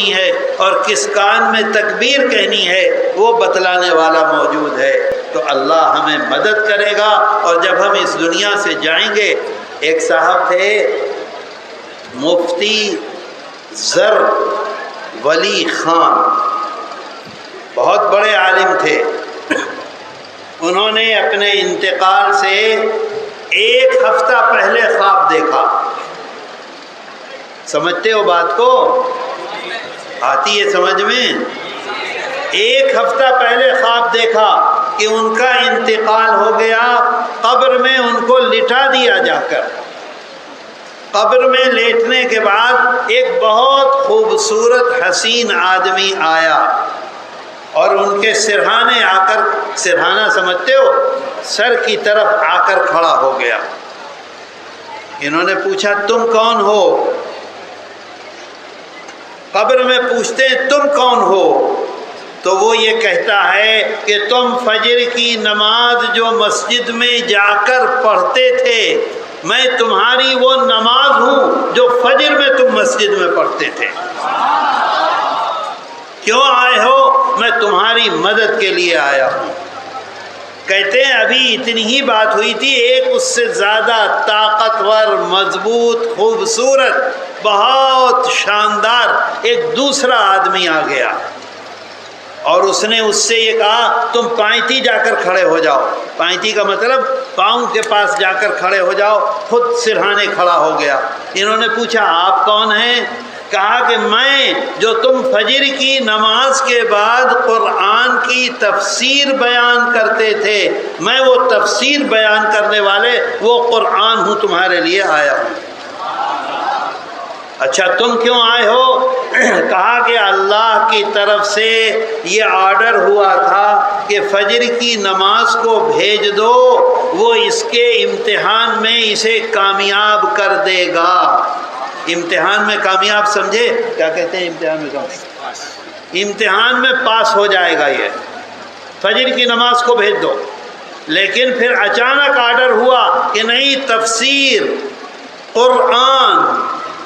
ہے اور کس کان میں تکبیر کہنی ہے وہ بتلانے والا موجود ہے۔ تو اللہ ہمیں مدد کرے گا، اور جب ہم اس دنیا سے جائیں گے، ایک صاحب تھے مفتی زر ولی خان، بہت بڑے عالم تھے۔ انہوں نے اپنے انتقال سے ایک ہفتہ پہلے خواب دیکھا۔ سمجھتے ہو بات کو؟ آتی ہے سمجھ میں؟ ایک ہفتہ پہلے خواب دیکھا کہ ان کا انتقال ہو گیا، قبر میں ان کو لٹا دیا جا کر۔ قبر میں لیٹنے کے بعد ایک بہت خوبصورت حسین آدمی آیا اور ان کے سرہانے آ کر، سرہانہ سمجھتے ہو؟ سر کی طرف آ کر کھڑا ہو گیا۔ انہوں نے پوچھا تم کون ہو؟ قبر میں پوچھتے ہیں تم کون ہو؟ تو وہ یہ کہتا ہے کہ تم فجر کی نماز جو مسجد میں جا کر پڑھتے تھے، میں تمہاری وہ نماز ہوں جو فجر میں تم مسجد میں پڑھتے تھے۔ کیوں آئے ہو؟ میں تمہاری مدد کے لیے آیا ہوں۔ کہتے ہیں ابھی اتنی ہی بات ہوئی تھی، ایک اس سے زیادہ طاقتور، مضبوط، خوبصورت، بہت شاندار ایک دوسرا آدمی آ گیا، اور اس نے اس سے یہ کہا تم پائنتی جا کر کھڑے ہو جاؤ۔ پائنتی کا مطلب پاؤں کے پاس جا کر کھڑے ہو جاؤ۔ خود سرہانے کھڑا ہو گیا۔ انہوں نے پوچھا آپ کون ہیں؟ کہا کہ میں جو تم فجر کی نماز کے بعد قرآن کی تفسیر بیان کرتے تھے، میں وہ تفسیر بیان کرنے والے وہ قرآن ہوں، تمہارے لیے آیا ہوں۔ اچھا تم کیوں آئے ہو؟ کہا کہ اللہ کی طرف سے یہ آرڈر ہوا تھا کہ فجر کی نماز کو بھیج دو، وہ اس کے امتحان میں اسے کامیاب کر دے گا۔ امتحان میں کامیاب سمجھے؟ کیا کہتے ہیں امتحان میں کامیاب؟ امتحان میں پاس ہو جائے گا یہ۔ فجر کی نماز کو بھیج دو۔ لیکن پھر اچانک آرڈر ہوا کہ نہیں، تفسیر، قرآن،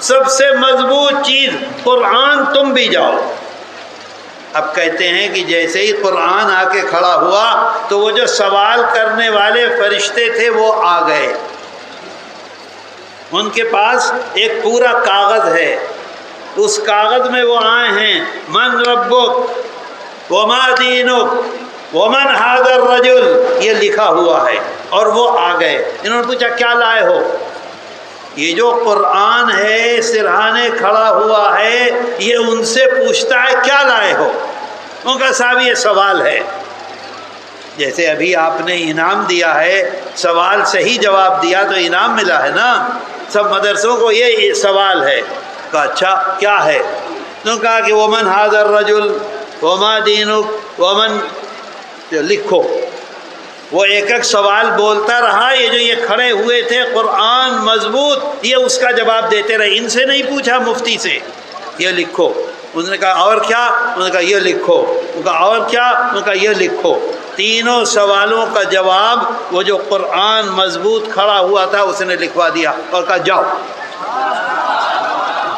سب سے مضبوط چیز قرآن، تم بھی جاؤ۔ اب کہتے ہیں کہ جیسے ہی قرآن آ کے کھڑا ہوا تو وہ جو سوال کرنے والے فرشتے تھے وہ آ گئے۔ ان کے پاس ایک پورا کاغذ ہے، اس کاغذ میں وہ آئے ہیں من ربک وما دینک ومن ھذا الرجل، یہ لکھا ہوا ہے، اور وہ آ گئے۔ انہوں نے پوچھا کیا لائے ہو؟ یہ جو قرآن ہے سرہانے کھڑا ہوا ہے، یہ ان سے پوچھتا ہے کیا لائے ہو؟ ان کا صاحب یہ سوال ہے۔ جیسے ابھی آپ نے انعام دیا ہے، سوال صحیح جواب دیا تو انعام ملا ہے نا۔ سب مدرسوں کو یہ سوال ہے۔ کہا اچھا کیا ہے؟ تو کہا کہ ومن ھذا الرجل وما دینک ومن، لکھو۔ وہ ایک ایک سوال بولتا رہا، یہ جو یہ کھڑے ہوئے تھے قرآن مضبوط، یہ اس کا جواب دیتے رہے۔ ان سے نہیں پوچھا مفتی سے، یہ لکھو۔ انہوں نے کہا اور کیا؟ انہوں نے کہا یہ لکھو۔ انہوں نے کہا اور کیا؟ انہوں نے کہا یہ لکھو۔ تینوں سوالوں کا جواب وہ جو قرآن مضبوط کھڑا ہوا تھا اس نے لکھوا دیا، اور کہا جاؤ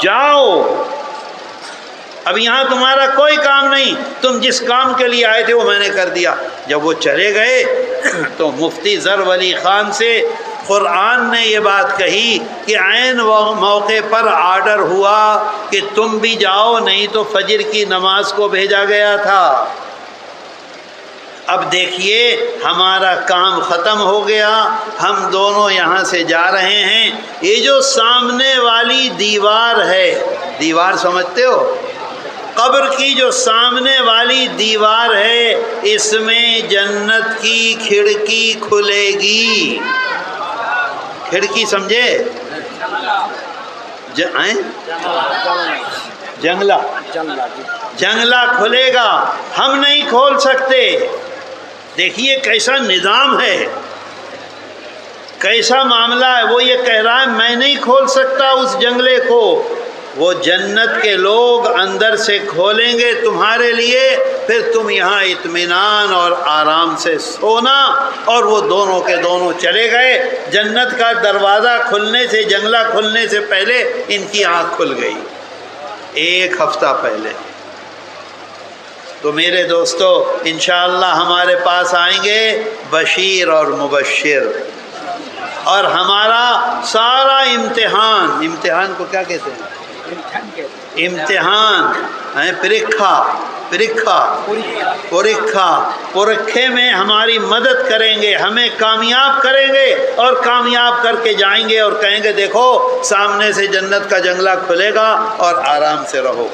جاؤ، اب یہاں تمہارا کوئی کام نہیں، تم جس کام کے لیے آئے تھے وہ میں نے کر دیا۔ جب وہ چلے گئے تو مفتی زر ولی خان سے قرآن نے یہ بات کہی کہ عین موقع پر آرڈر ہوا کہ تم بھی جاؤ، نہیں تو فجر کی نماز کو بھیجا گیا تھا۔ اب دیکھیے ہمارا کام ختم ہو گیا، ہم دونوں یہاں سے جا رہے ہیں۔ یہ جو سامنے والی دیوار ہے، دیوار سمجھتے ہو؟ قبر کی جو سامنے والی دیوار ہے، اس میں جنت کی کھڑکی کھلے گی۔ کھڑکی سمجھے؟ جنگلہ کھلے گا، ہم نہیں کھول سکتے۔ دیکھیے کیسا نظام ہے، کیسا معاملہ ہے۔ وہ یہ کہہ رہا ہے میں نہیں کھول سکتا اس جنگلے کو، وہ جنت کے لوگ اندر سے کھولیں گے تمہارے لیے، پھر تم یہاں اطمینان اور آرام سے سونا۔ اور وہ دونوں کے دونوں چلے گئے۔ جنت کا دروازہ کھلنے سے، جنگلہ کھلنے سے پہلے ان کی آنکھ کھل گئی۔ 1 ہفتہ پہلے۔ تو میرے دوستو انشاءاللہ ہمارے پاس آئیں گے بشیر اور مبشر، اور ہمارا سارا امتحان کو کیا کہتے ہیں؟ امتحان ہے، پرکھے میں ہماری مدد کریں گے، ہمیں کامیاب کریں گے، اور کامیاب کر کے جائیں گے اور کہیں گے دیکھو سامنے سے جنت کا جنگلہ کھلے گا اور آرام سے رہو۔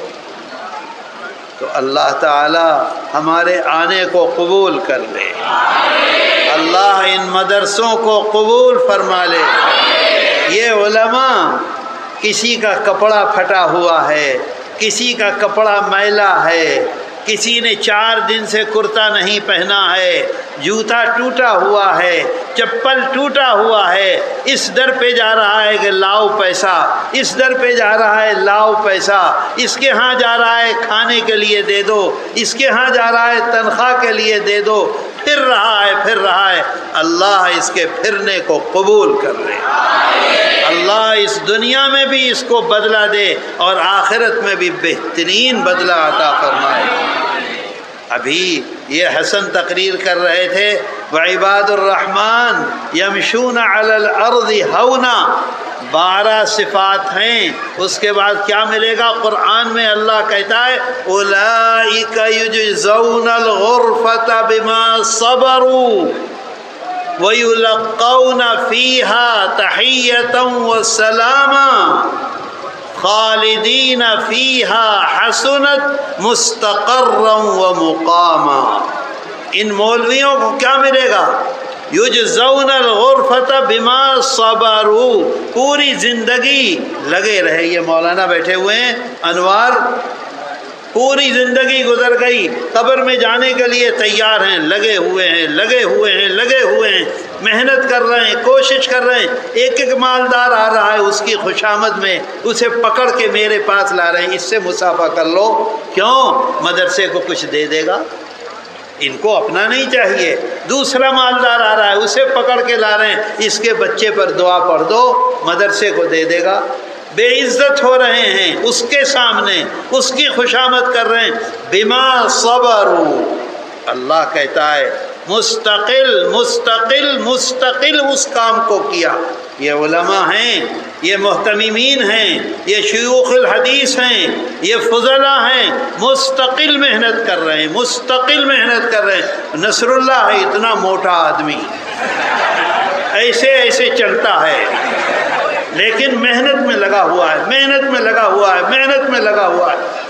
تو اللہ تعالی ہمارے آنے کو قبول کر لے، اللہ ان مدرسوں کو قبول فرما لے۔ یہ علماء، کسی کا کپڑا پھٹا ہوا ہے، کسی کا کپڑا میلا ہے، کسی نے 4 دن سے کرتا نہیں پہنا ہے، جوتا ٹوٹا ہوا ہے، چپل ٹوٹا ہوا ہے، اس در پہ جا رہا ہے کہ لاؤ پیسہ، اس در پہ جا رہا ہے لاؤ پیسہ، اس کے ہاں جا رہا ہے کھانے کے لیے دے دو، اس کے ہاں جا رہا ہے تنخواہ کے لیے دے دو، پھر رہا ہے۔ اللہ اس کے پھرنے کو قبول کر لے، اللہ اس دنیا میں بھی اس کو بدلہ دے اور آخرت میں بھی بہترین بدلہ عطا فرمائے۔ ابھی یہ حسن تقریر کر رہے تھے وعباد الرحمن یمشون علی الارض ہونا، 12 صفات ہیں۔ اس کے بعد کیا ملے گا؟ قرآن میں اللہ کہتا ہے اولئک یجزون الغرفۃ بما صبروا وَيُلَقَّوْنَ فِيهَا تَحِيَّةً وَسَلَامًا خَالِدِينَ فِيهَا حَسُنَتْ مُسْتَقَرًّا وَمُقَامًا۔ ان مولویوں کو کیا ملے گا؟ یجزون الغرفۃ بما صبروا، پوری زندگی لگے رہے۔ یہ مولانا بیٹھے ہوئے ہیں انوار، پوری زندگی گزر گئی، قبر میں جانے کے لیے تیار ہیں، لگے ہوئے ہیں، محنت کر رہے ہیں، کوشش کر رہے ہیں۔ ایک مالدار آ رہا ہے اس کی خوشامد میں، اسے پکڑ کے میرے پاس لا رہے ہیں، اس سے مصافحہ کر لو۔ کیوں؟ مدرسے کو کچھ دے دے گا، ان کو اپنا نہیں چاہیے۔ دوسرا مالدار آ رہا ہے، اسے پکڑ کے لا رہے ہیں، اس کے بچے پر دعا پڑھ دو، مدرسے کو دے دے گا۔ بے عزت ہو رہے ہیں اس کے سامنے، اس کی خوشامد کر رہے ہیں۔ بما صبروا، اللہ کہتا ہے مستقل اس کام کو کیا۔ یہ علماء ہیں، یہ محتممین ہیں، یہ شیوخ الحدیث ہیں، یہ فضلاء ہیں، مستقل محنت کر رہے ہیں۔ نصر اللہ ہے اتنا موٹا آدمی، ایسے چلتا ہے، لیکن محنت میں لگا ہوا ہے۔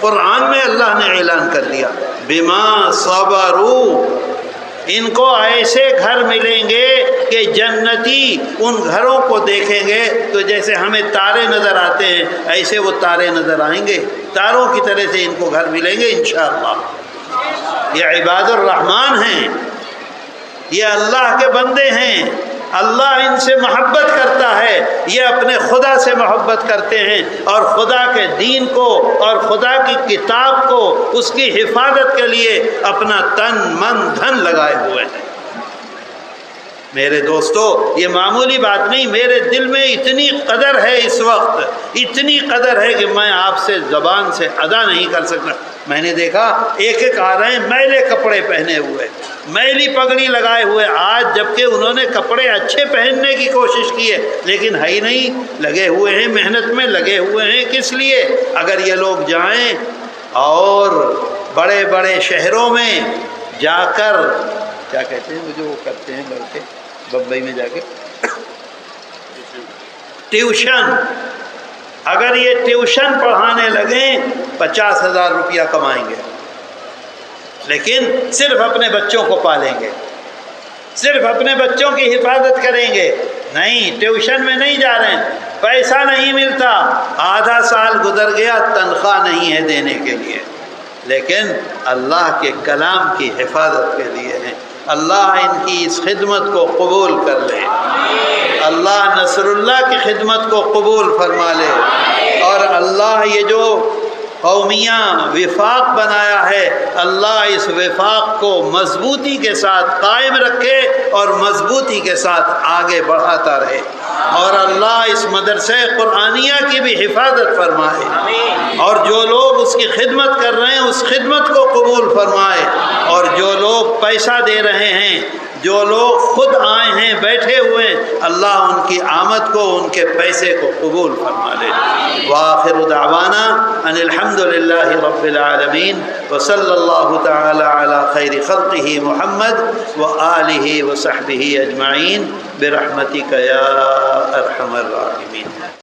قرآن میں اللہ نے اعلان کر دیا بما صبروا، ان کو ایسے گھر ملیں گے کہ جنتی ان گھروں کو دیکھیں گے تو جیسے ہمیں تارے نظر آتے ہیں ایسے وہ تارے نظر آئیں گے، تاروں کی طرح سے ان کو گھر ملیں گے انشاءاللہ۔ یہ عباد الرحمن ہیں، یہ اللہ کے بندے ہیں، اللہ ان سے محبت کرتا ہے، یہ اپنے خدا سے محبت کرتے ہیں اور خدا کے دین کو اور خدا کی کتاب کو، اس کی حفاظت کے لیے اپنا تن من دھن لگائے ہوئے ہیں۔ میرے دوستو یہ معمولی بات نہیں، میرے دل میں اتنی قدر ہے، اس وقت اتنی قدر ہے کہ میں آپ سے زبان سے ادا نہیں کر سکتا۔ میں نے دیکھا ایک آ رہے ہیں میلے کپڑے پہنے ہوئے، میلی پگڑی لگائے ہوئے، آج جبکہ انہوں نے کپڑے اچھے پہننے کی کوشش کی ہے لیکن ہے ہی نہیں، لگے ہوئے ہیں، محنت میں لگے ہوئے ہیں۔ کس لیے؟ اگر یہ لوگ جائیں اور بڑے بڑے شہروں میں جا کر، کیا کہتے ہیں مجھے وہ کرتے ہیں لڑکے بمبئی میں جا کے ٹیوشن، اگر یہ ٹیوشن پڑھانے لگیں 50,000 روپیہ کمائیں گے، لیکن صرف اپنے بچوں کو پالیں گے، صرف اپنے بچوں کی حفاظت کریں گے۔ نہیں، ٹیوشن میں نہیں جا رہے ہیں، پیسہ نہیں ملتا، آدھا سال گزر گیا، تنخواہ نہیں ہے دینے کے لیے، لیکن اللہ کے کلام کی حفاظت کے لیے ہیں۔ اللہ ان کی اس خدمت کو قبول کر لے، اللہ نصر اللہ کی خدمت کو قبول فرما لے، اور اللہ یہ جو قومیہ وفاق بنایا ہے، اللہ اس وفاق کو مضبوطی کے ساتھ قائم رکھے اور مضبوطی کے ساتھ آگے بڑھاتا رہے۔ اور اللہ اس مدرسہ قرآنیہ کی بھی حفاظت فرمائے، اور جو لوگ اس کی خدمت کر رہے ہیں اس خدمت کو قبول فرمائے، اور جو لوگ پیسہ دے رہے ہیں، جو لوگ خود آئے ہیں بیٹھے ہوئے، اللہ ان کی آمد کو، ان کے پیسے کو قبول فرما لے۔ وآخر دعوانا ان الحمد للہ رب العالمین، وصلی اللہ تعالی علی خیر خلقہ محمد وآلہ وصحبہ اجمعین برحمتک یا ارحم الراحمین۔